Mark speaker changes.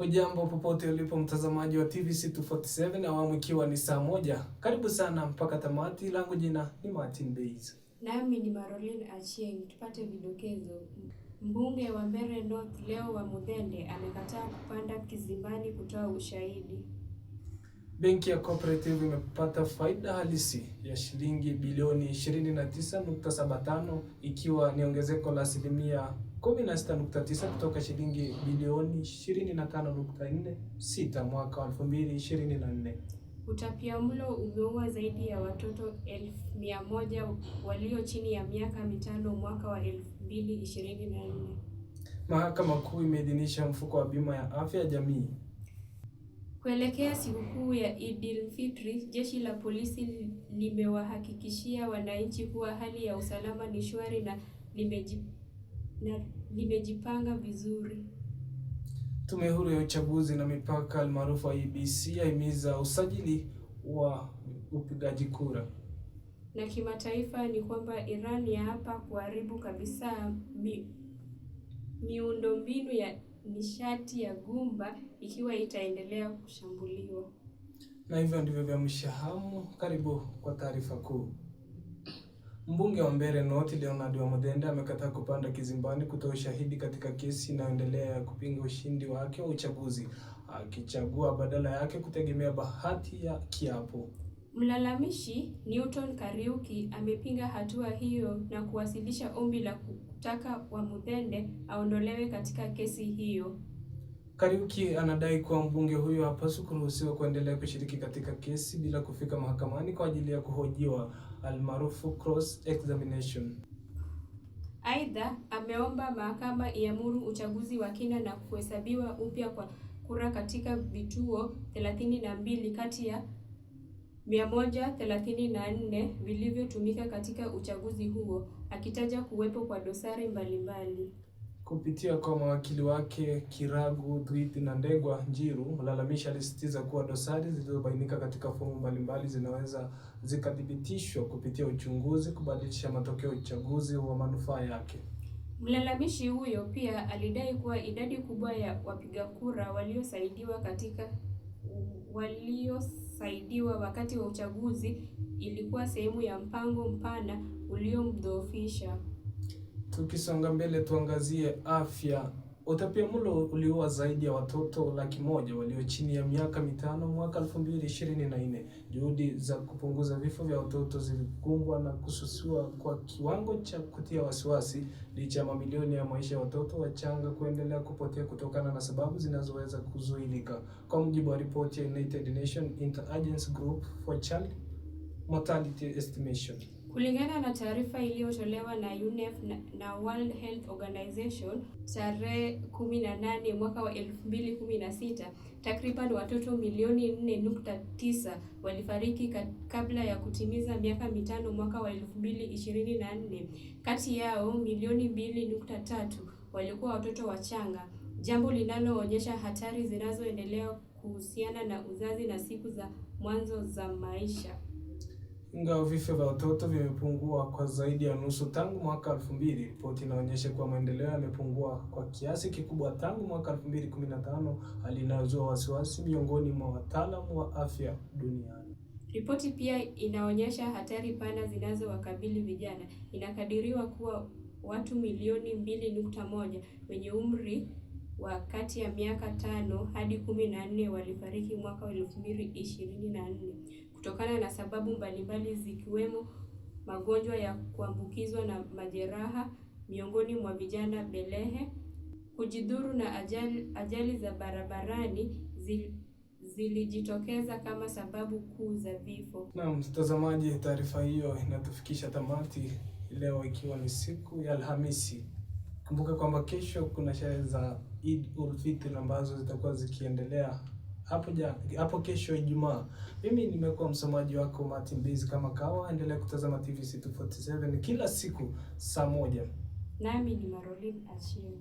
Speaker 1: Hujambo popote ulipo mtazamaji wa TVC 247, awamu ikiwa ni saa moja. Karibu sana mpaka tamati. Langu jina ni Martin Base.
Speaker 2: Nami ni Maroline Achieng. Tupate vidokezo. Mbunge wa Mbeere North Leo wa Muthende amekataa kupanda kizimbani kutoa ushahidi. Benki
Speaker 1: ya Cooperative imepata faida halisi ya shilingi bilioni 29.75 ikiwa ni ongezeko la asilimia 16.9 kutoka shilingi bilioni 25.46 mwaka 2024.
Speaker 2: Utapiamlo umeua zaidi ya watoto 100,000 walio chini ya miaka 5 mwaka wa 2024.
Speaker 1: Mahakama Kuu imeidhinisha mfuko wa bima ya afya ya jamii.
Speaker 2: Kuelekea sikukuu ya Eid-ul-Fitr, jeshi la polisi limewahakikishia wananchi kuwa hali ya usalama ni shwari na limejipanga vizuri.
Speaker 1: Tume Huru ya Uchaguzi na Mipaka almaarufu IEBC yahimiza usajili wa upigaji kura.
Speaker 2: Na kimataifa ni kwamba Iran yaapa kuharibu kabisa miundombinu ya nishati ya Gumba ikiwa itaendelea kushambuliwa.
Speaker 1: Na hivyo ndivyo vya mshahamu. Karibu kwa taarifa kuu. Mbunge wa Mbeere North Leonard wa Muthende amekataa kupanda kizimbani kutoa ushahidi katika kesi inayoendelea ya kupinga ushindi wake wa uchaguzi, akichagua badala yake kutegemea bahati ya kiapo.
Speaker 2: Mlalamishi Newton Kariuki amepinga hatua hiyo na kuwasilisha ombi la kutaka wa Muthende aondolewe katika kesi hiyo.
Speaker 1: Kariuki anadai kuwa mbunge huyo hapaswi kuruhusiwa kuendelea kushiriki katika kesi bila kufika mahakamani kwa ajili ya kuhojiwa, almaarufu cross examination.
Speaker 2: Aidha, ameomba mahakama iamuru uchaguzi wa kina na kuhesabiwa upya kwa kura katika vituo 32 kati ya 134 vilivyotumika katika uchaguzi huo, akitaja kuwepo kwa dosari mbalimbali.
Speaker 1: Kupitia kwa mawakili wake Kiragu, Dwight na Ndegwa Njiru, mlalamishi alisisitiza kuwa dosari zilizobainika katika fomu mbalimbali zinaweza zikathibitishwa kupitia uchunguzi kubadilisha matokeo ya uchaguzi wa manufaa yake.
Speaker 2: Mlalamishi huyo pia alidai kuwa idadi kubwa ya wapiga kura waliosaidiwa wakati wa uchaguzi ilikuwa sehemu ya mpango mpana uliomdhoofisha.
Speaker 1: Tukisonga mbele, tuangazie afya. Utapiamlo uliua zaidi ya watoto 100,000 walio chini ya miaka 5 mwaka 2024. Juhudi za kupunguza vifo vya watoto zilikumbwa na kususiwa kwa kiwango cha kutia wasiwasi, licha ya mamilioni ya maisha ya watoto wachanga kuendelea kupotea kutokana na sababu zinazoweza kuzuilika, kwa mujibu wa ripoti ya United Nations Interagency Group for Child Mortality Estimation.
Speaker 2: Kulingana na taarifa iliyotolewa na UNICEF na World Health Organization tarehe 18 mwaka wa 2016, takriban watoto milioni 4.9 walifariki kabla ya kutimiza miaka 5 mwaka wa 2024. Kati yao milioni 2.3 walikuwa watoto wachanga, jambo linaloonyesha hatari zinazoendelea kuhusiana na uzazi na siku za mwanzo za maisha.
Speaker 1: Ingawa vifo vya watoto vimepungua kwa zaidi ya nusu tangu mwaka 2000, ripoti inaonyesha kuwa maendeleo yamepungua kwa kiasi kikubwa tangu mwaka 2015, hali inayozua wasiwasi miongoni mwa wataalamu wa afya duniani.
Speaker 2: Ripoti pia inaonyesha hatari pana zinazowakabili vijana. Inakadiriwa kuwa watu milioni 2.1 wenye umri wa kati ya miaka 5 hadi 14 walifariki mwaka 2024 kutokana na sababu mbalimbali zikiwemo magonjwa ya kuambukizwa na majeraha miongoni mwa vijana belehe, kujidhuru na ajali za barabarani zilijitokeza kama sababu kuu za vifo.
Speaker 1: Na mtazamaji, taarifa hiyo inatufikisha tamati leo, ikiwa ni siku ya Alhamisi. Kumbuka kwamba kesho kuna sherehe za Eid-ul-Fitr ambazo zitakuwa zikiendelea hapo kesho Ijumaa. Mimi nimekuwa msomaji wako Martin Base kama kawa. Endelea kutazama TVC 247 kila siku saa moja.
Speaker 2: Nami ni Maroline Achieng.